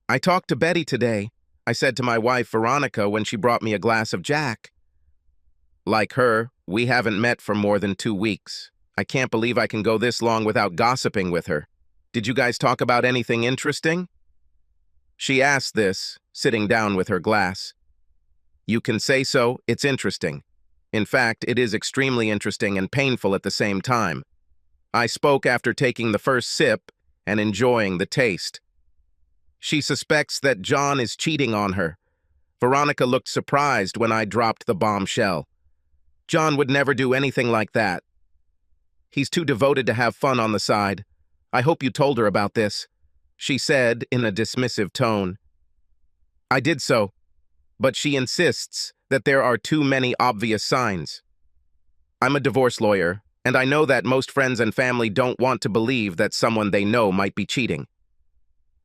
I talked to Betty today. I said to my wife, Veronica, when she brought me a glass of Jack. Like her, we haven't met for more than 2 weeks. I can't believe I can go this long without gossiping with her. Did you guys talk about anything interesting? She asked this, sitting down with her glass. You can say so, it's interesting. In fact, it is extremely interesting and painful at the same time. I spoke after taking the first sip and enjoying the taste. She suspects that John is cheating on her. Veronica looked surprised when I dropped the bombshell. John would never do anything like that. He's too devoted to have fun on the side. I hope you told her about this, she said in a dismissive tone. I did so, but she insists that there are too many obvious signs. I'm a divorce lawyer, and I know that most friends and family don't want to believe that someone they know might be cheating.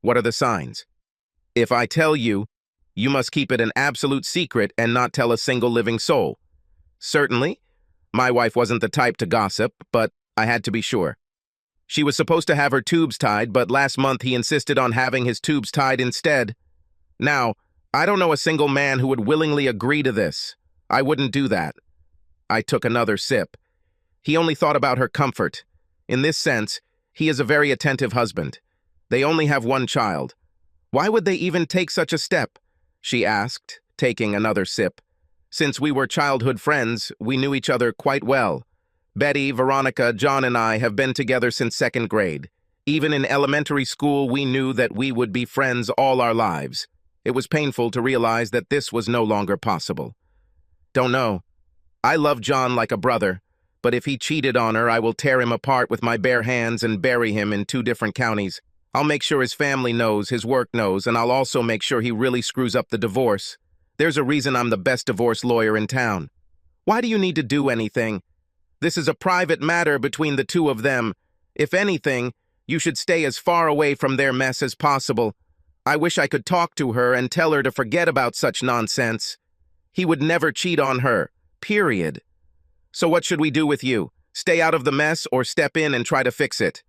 What are the signs? If I tell you, you must keep it an absolute secret and not tell a single living soul. Certainly, my wife wasn't the type to gossip, but I had to be sure. She was supposed to have her tubes tied, but last month he insisted on having his tubes tied instead. Now, I don't know a single man who would willingly agree to this. I wouldn't do that. I took another sip. He only thought about her comfort. In this sense, he is a very attentive husband. They only have one child. Why would they even take such a step? She asked, taking another sip. Since we were childhood friends, we knew each other quite well. Betty, Veronica, John, and I have been together since second grade. Even in elementary school, we knew that we would be friends all our lives. It was painful to realize that this was no longer possible. Don't know. I love John like a brother, but if he cheated on her, I will tear him apart with my bare hands and bury him in 2 different counties. I'll make sure his family knows, his work knows, and I'll also make sure he really screws up the divorce. There's a reason I'm the best divorce lawyer in town. Why do you need to do anything? This is a private matter between the two of them. If anything, you should stay as far away from their mess as possible. I wish I could talk to her and tell her to forget about such nonsense. He would never cheat on her, period. So what should we do with you? Stay out of the mess or step in and try to fix it?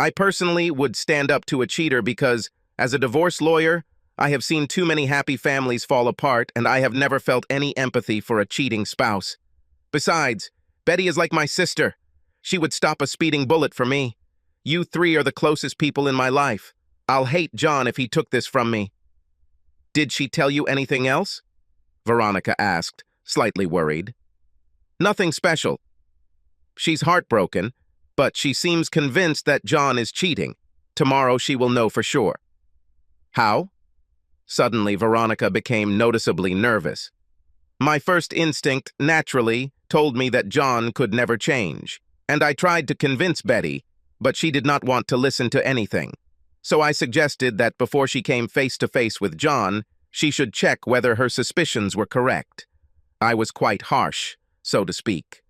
I personally would stand up to a cheater because, as a divorce lawyer, I have seen too many happy families fall apart, and I have never felt any empathy for a cheating spouse. Besides, Betty is like my sister. She would stop a speeding bullet for me. You 3 are the closest people in my life. I'll hate John if he took this from me. Did she tell you anything else? Veronica asked, slightly worried. Nothing special. She's heartbroken, but she seems convinced that John is cheating. Tomorrow she will know for sure. How? Suddenly, Veronica became noticeably nervous. My first instinct, naturally, told me that John could never change, and I tried to convince Betty, but she did not want to listen to anything. So I suggested that before she came face to face with John, she should check whether her suspicions were correct. I was quite harsh, so to speak.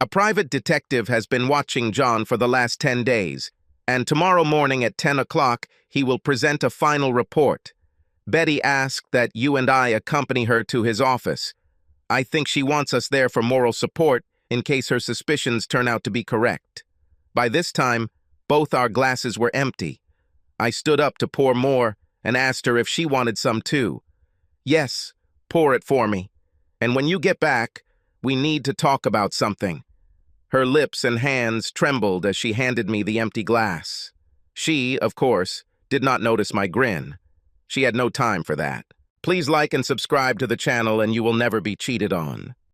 A private detective has been watching John for the last 10 days, and tomorrow morning at 10 o'clock, he will present a final report. Betty asked that you and I accompany her to his office. I think she wants us there for moral support in case her suspicions turn out to be correct. By this time, both our glasses were empty. I stood up to pour more and asked her if she wanted some too. Yes, pour it for me. And when you get back, we need to talk about something. Her lips and hands trembled as she handed me the empty glass. She, of course, did not notice my grin. She had no time for that. Please like and subscribe to the channel and you will never be cheated on.